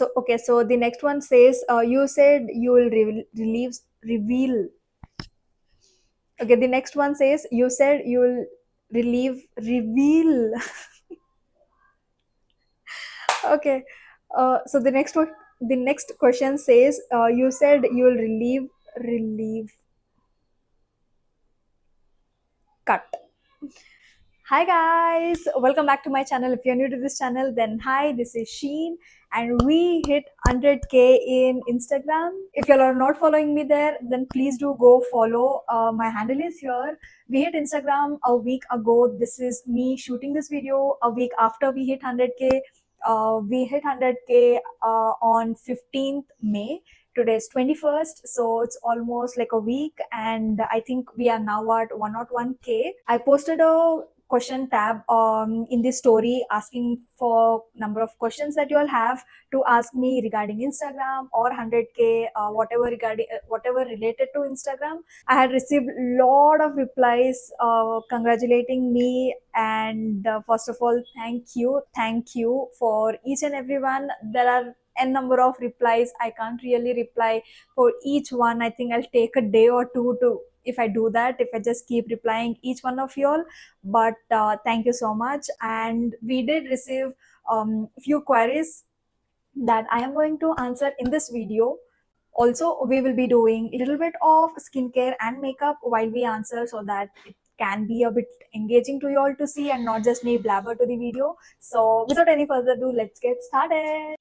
So okay, so the next one says, you said you will reveal. Okay, the next one says, you said you will reveal. Okay, so the next question says, you said you will relieve cut. Hi guys, welcome back to my channel. If you're new to this channel, then hi, this is Sheen, and we hit 100k in Instagram. If y'all are not following me there, then please do go follow. My handle is here. We hit Instagram a week ago. This is me shooting this video a week after we hit 100k. We hit 100k on 15th May. Today is 21st, so it's almost like a week, and I think we are now at 101k. I posted a question tab in this story asking for number of questions that you all have to ask me regarding Instagram or 100k, whatever regarding whatever related to Instagram. I had received lot of replies congratulating me, and first of all, thank you for each and everyone. There are n number of replies. I can't really reply for each one. I think I'll take a day or two to, if I do that, if I just keep replying each one of y'all. But thank you so much. And we did receive few queries that I am going to answer in this video. Also, we will be doing a little bit of skincare and makeup while we answer, so that it can be a bit engaging to you all to see and not just me blabber to the video. So without any further ado, let's get started.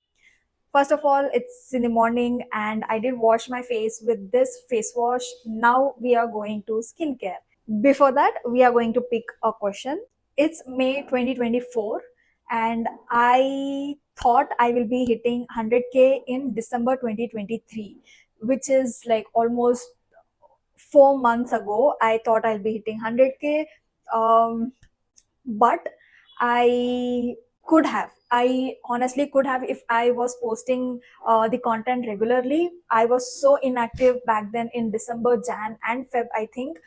First of all, it's in the morning and I did wash my face with this face wash. Now we are going to skincare. Before that, we are going to pick a question. It's May 2024, and I thought I will be hitting 100k in December 2023, which is like almost 4 months ago. I thought I'll be hitting 100k. But I could have. I honestly could have if I was posting the content regularly. I was so inactive back then in December, Jan, and Feb. I think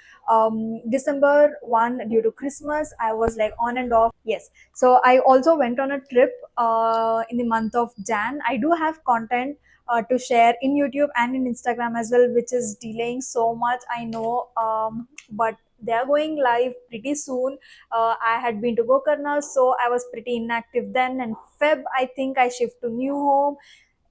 December one, due to Christmas, I was like on and off. Yes. So I also went on a trip in the month of Jan. I do have content to share in YouTube and in Instagram as well, which is delaying so much. I know, but they are going live pretty soon. I had been to Gokarna, so I was pretty inactive then. And Feb, I think I shift to new home.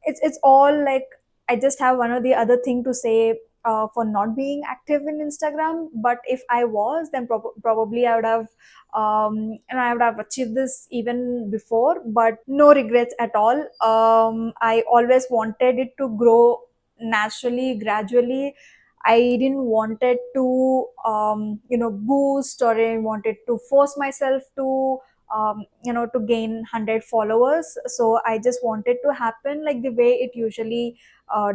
It's all like I just have one or the other thing to say for not being active in Instagram. But if I was, then probably I would have and I would have achieved this even before. But no regrets at all. I always wanted it to grow naturally, gradually. I didn't wanted to boost, or I wanted to force myself to to gain 100 followers. So I just wanted to happen like the way it usually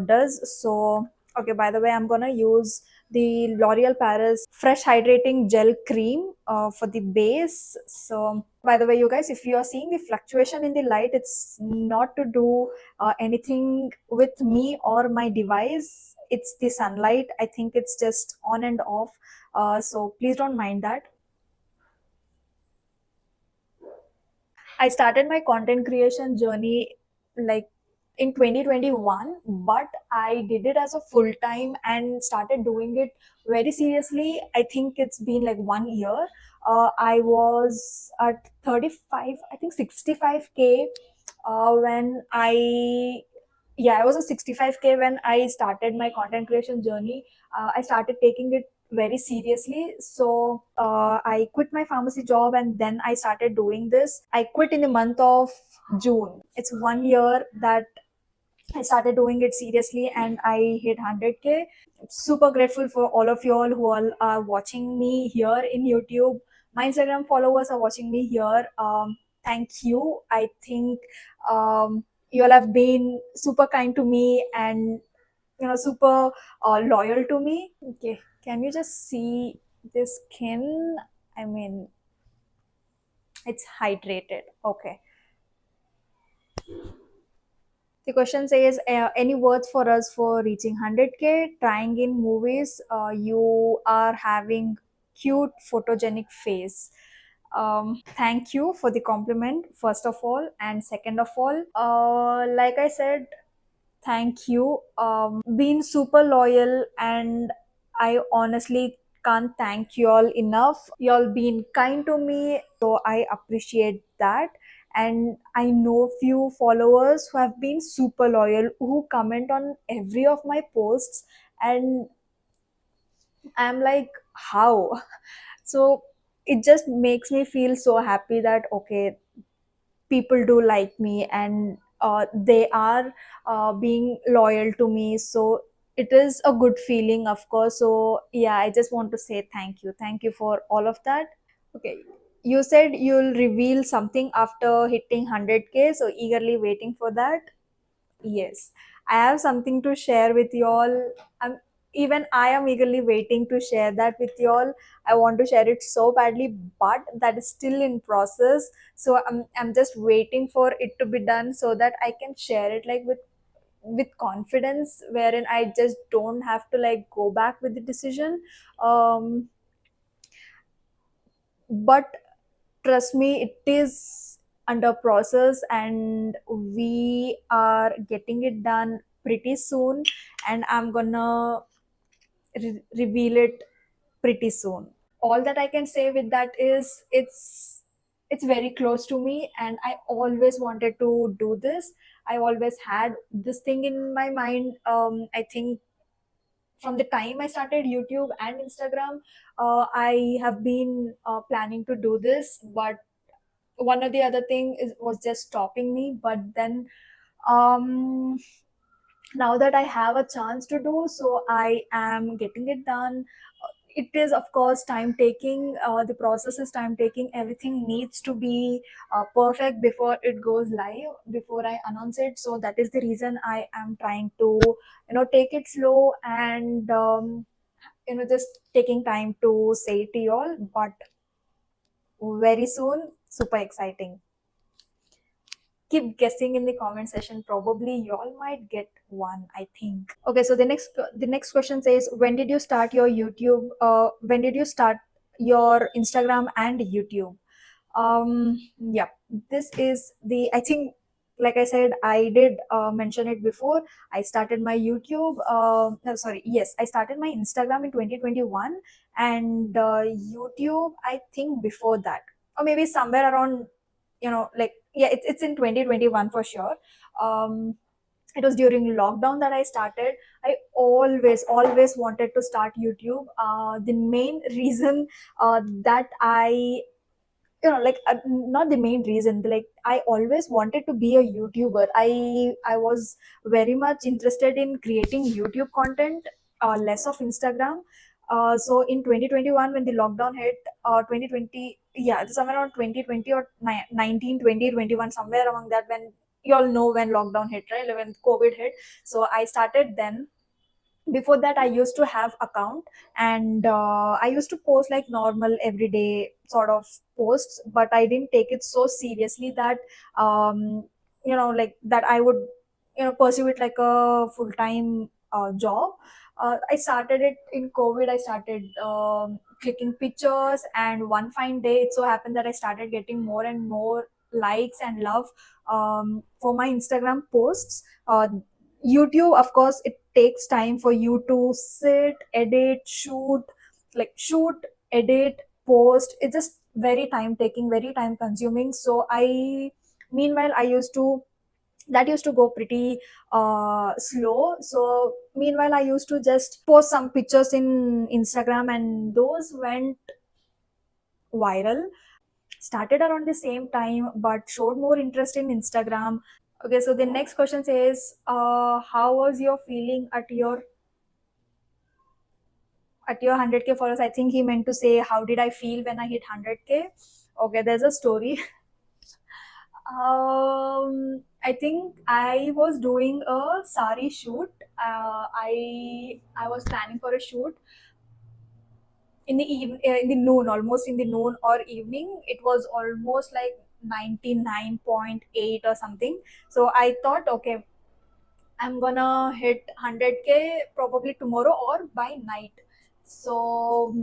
does. So okay, by the way, I'm gonna use the L'Oreal Paris Fresh Hydrating Gel Cream for the base. So by the way, you guys, if you are seeing the fluctuation in the light, it's not to do anything with me or my device. It's the sunlight. I think it's just on and off. So please don't mind that. I started my content creation journey like in 2021, but I did it as a full time and started doing it very seriously. I think it's been like 1 year. I was at 35, I think 65k when I was at 65k when I started my content creation journey. I started taking it very seriously. So I quit my pharmacy job and then I started doing this. I quit in the month of June. It's 1 year that I started doing it seriously and I hit 100k. Super grateful for all of you all who all are watching me here in YouTube. My Instagram followers are watching me here. Thank you. I think you all have been super kind to me and super loyal to me. Okay, can you just see this skin? I mean, it's hydrated. Okay. The question says, any words for us for reaching 100k? Trying in movies, you are having cute photogenic face. Thank you for the compliment, first of all, and second of all, like I said, thank you. Been super loyal, and I honestly can't thank you all enough. Y'all been kind to me, so I appreciate that. And I know few followers who have been super loyal, who comment on every of my posts, and I'm like, how? So it just makes me feel so happy that okay, people do like me, and they are being loyal to me. So it is a good feeling, of course. So yeah, I just want to say thank you for all of that. Okay, you said you'll reveal something after hitting 100K, so eagerly waiting for that. Yes, I have something to share with you all. Even I am eagerly waiting to share that with you all. I want to share it so badly, but that is still in process. So I'm just waiting for it to be done so that I can share it like with confidence, wherein I just don't have to like go back with the decision. Um, but trust me, it is under process, and we are getting it done pretty soon, and I'm gonna reveal it pretty soon. All that I can say with that is it's very close to me, and I always wanted to do this. I always had this thing in my mind. I think from the time I started YouTube and Instagram, I have been planning to do this, but one or the other thing was just stopping me. But then um now that I have a chance to do so, I am getting it done. It is of course time taking. The process is time taking. Everything needs to be perfect before it goes live, before I announce it. So that is the reason I am trying to take it slow, and just taking time to say it to you all. But very soon, super exciting. Keep guessing in the comment section. Probably y'all might get one, I think. Okay, so the next question says, when did you start your YouTube? When did you start your Instagram and YouTube? Yeah, this is the, I think, like I said, I did mention it before. I started my YouTube. No, sorry, yes, I started my Instagram in 2021, and YouTube, I think, before that, or maybe somewhere around, like, yeah, it's in 2021 for sure. um it was during lockdown that I started. I always wanted to start YouTube. The main reason that I, like, not the main reason, like, I always wanted to be a YouTuber. I was very much interested in creating YouTube content, less of Instagram. So in 2021, when the lockdown hit, 2020, yeah, somewhere around 2020 or 19, 20, 21, somewhere among that, when you all know when lockdown hit, right? When COVID hit. So I started then. Before that, I used to have account, and I used to post like normal everyday sort of posts, but I didn't take it so seriously that like that I would pursue it like a full-time job. I started it in COVID. I started clicking pictures, and one fine day it so happened that I started getting more and more likes and love for my Instagram posts. YouTube, of course, it takes time for you to sit, edit, shoot, edit, post. It's just very time taking, very time consuming. So meanwhile, that used to go pretty slow. So meanwhile, I used to just post some pictures in Instagram, and those went viral. Started around the same time, but showed more interest in Instagram. Okay, so the next question says, how was your feeling at your 100K followers? I think he meant to say, how did I feel when I hit 100K? Okay, there's a story. I think I was doing a sari shoot. I was planning for a shoot in the noon, almost in the noon or evening. It was almost like 99.8 or something. So I thought, okay, I'm gonna hit 100K probably tomorrow or by night. So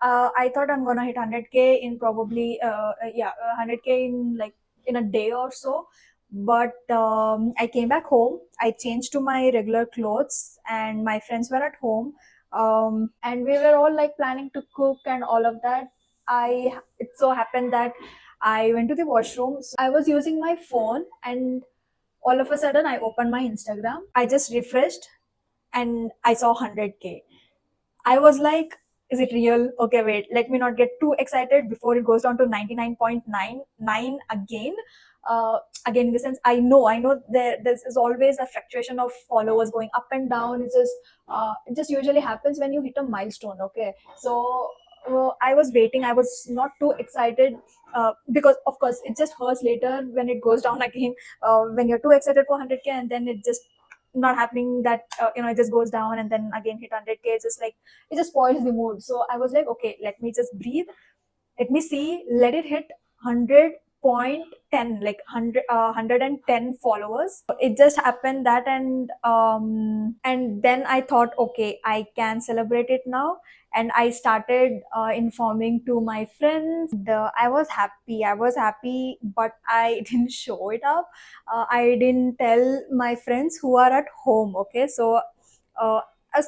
I thought I'm gonna hit 100K in probably 100K in like in a day or so. But I came back home. I changed to my regular clothes, and my friends were at home. And we were all like planning to cook and all of that. I It so happened that I went to the washroom. So I was using my phone, and all of a sudden I opened my Instagram. I just refreshed, and I saw 100K. I was like, is it real? Okay, wait, let me not get too excited before it goes down to 99.99 again. Again, in the sense, I know this is always a fluctuation of followers going up and down. It just usually happens when you hit a milestone. Okay, so I was waiting. I was not too excited because, of course, it just hurts later when it goes down again. When you're too excited for 100K and then it just not happening, that it just goes down and then again hit 100K. It's just like it just spoils the mood. So I was like, okay, let me just breathe. Let me see. Let it hit 100.10, like 110 followers. It just happened that, and then I thought, okay, I can celebrate it now. And I started informing to my friends. I was happy. I was happy, but I didn't show it up. I didn't tell my friends who are at home. Okay, so uh, I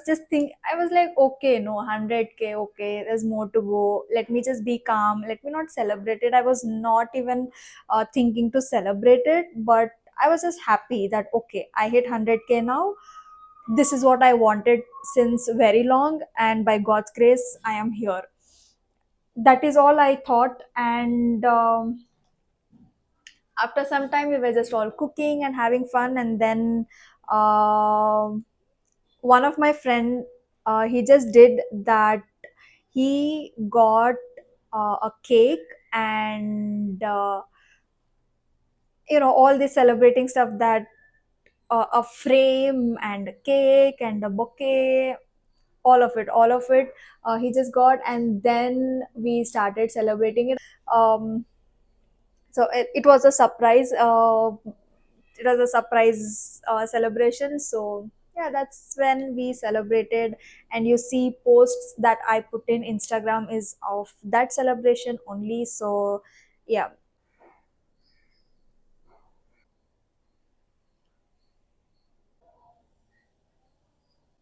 was like, okay, no, 100K, okay, there's more to go. Let me just be calm. Let me not celebrate it. I was not even thinking to celebrate it, but I was just happy that, okay, I hit 100K now. This is what I wanted since very long, and by God's grace, I am here. That is all I thought. And after some time, we were just all cooking and having fun, and then um one of my friend, he just did that. He got a cake, and all the celebrating stuff, that a frame and a cake and a bouquet, all of it, he just got, and then we started celebrating it. So it was a surprise. It was a surprise celebration. So yeah, that's when we celebrated. And you see posts that I put in Instagram is of that celebration only. So yeah,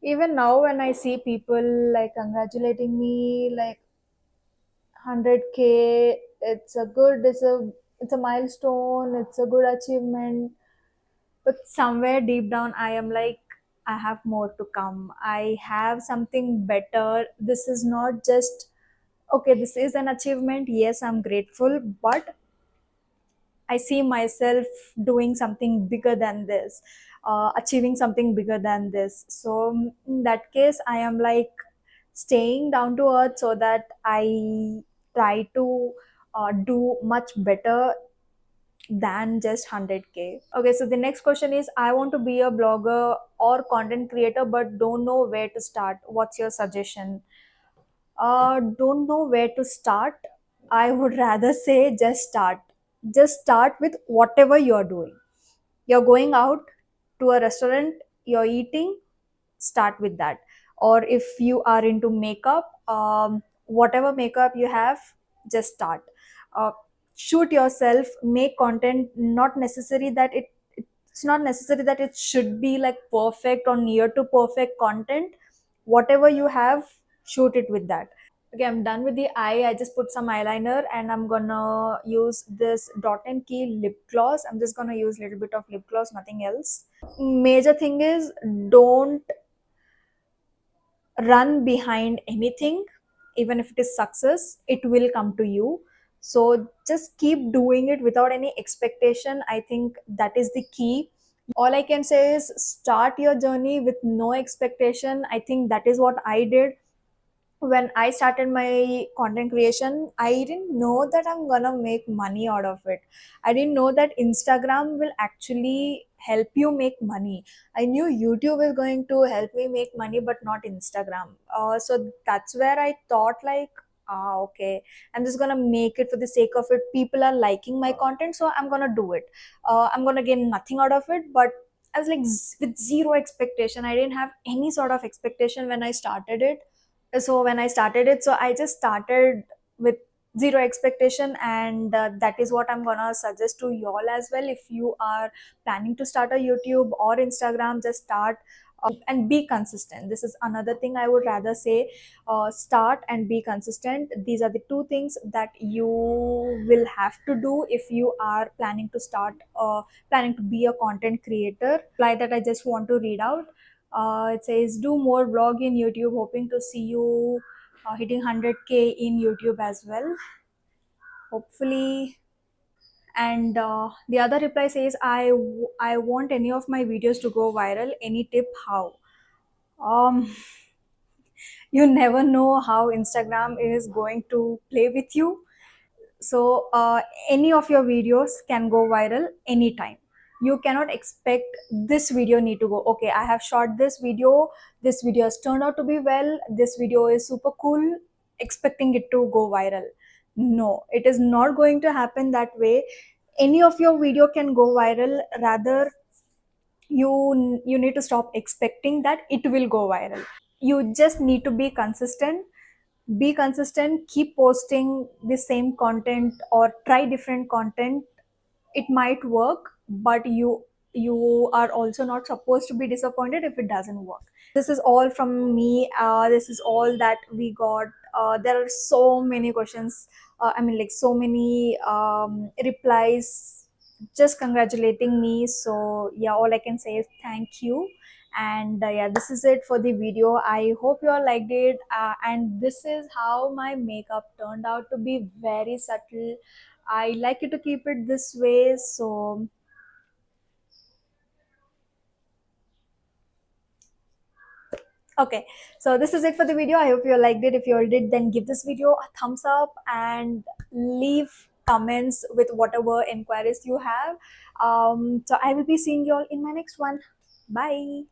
even now when I see people like congratulating me, like 100K, it's a milestone, it's a good achievement. But somewhere deep down, I am like, I have more to come. I have something better. This is not just, okay, this is an achievement. Yes, I'm grateful, but I see myself doing something bigger than this, achieving something bigger than this. So, in that case, I am like staying down to earth so that I try to do much better than just 100K. Okay, so the next question is, I want to be a blogger or content creator but don't know where to start. What's your suggestion? Don't know where to start. I would rather say just start. Just start with whatever you're doing. You're going out to a restaurant, you're eating, start with that. Or if you are into makeup, whatever makeup you have, just start. uh, Shoot yourself, make content. Not necessary that it's not necessary that it should be like perfect or near to perfect content. Whatever you have, shoot it with that. Okay, I'm done with the eye. I just put some eyeliner, and I'm gonna use this Dot and Key lip gloss. I'm just gonna use a little bit of lip gloss, nothing else. Major thing is, don't run behind anything. Even if it is success, it will come to you. So just keep doing it without any expectation. I think that is the key. All I can say is, start your journey with no expectation. I think that is what I did. When I started my content creation, I didn't know that I'm gonna make money out of it. I didn't know that Instagram will actually help you make money. I knew YouTube is going to help me make money, but not Instagram. So that's where I thought, like, okay, I'm just gonna make it for the sake of it. People are liking my content, so I'm gonna do it. I'm gonna gain nothing out of it, but I was like with zero expectation. I didn't have any sort of expectation when I started it. So I just started with zero expectation, and that is what I'm gonna suggest to y'all as well. If you are planning to start a YouTube or Instagram, just start and be consistent. This is another thing I would rather say. Start and be consistent. These are the two things that you will have to do if you are planning to be a content creator. Reply that I just want to read out. It says, do more vlog in YouTube, hoping to see you hitting 100K in YouTube as well, hopefully. And the other reply says, I want any of my videos to go viral. Any tip how? um you never know how Instagram is going to play with you. So any of your videos can go viral anytime. You cannot expect this video need to go, okay, I have shot this video has turned out to be well, this video is super cool, expecting it to go viral. No, it is not going to happen that way. Any of your video can go viral. Rather, you need to stop expecting that it will go viral. You just need to be consistent, keep posting the same content or try different content. It might work, but you are also not supposed to be disappointed if it doesn't work. This is all from me. This is all that we got. There are so many questions, I mean, like, so many replies just congratulating me. So yeah, all I can say is thank you. And yeah, this is it for the video. I hope you all liked it. And this is how my makeup turned out to be, very subtle. I like it to keep it this way. So okay, so this is it for the video. I hope you all liked it. If you all did, then give this video a thumbs up and leave comments with whatever inquiries you have. So I will be seeing you all in my next one. Bye.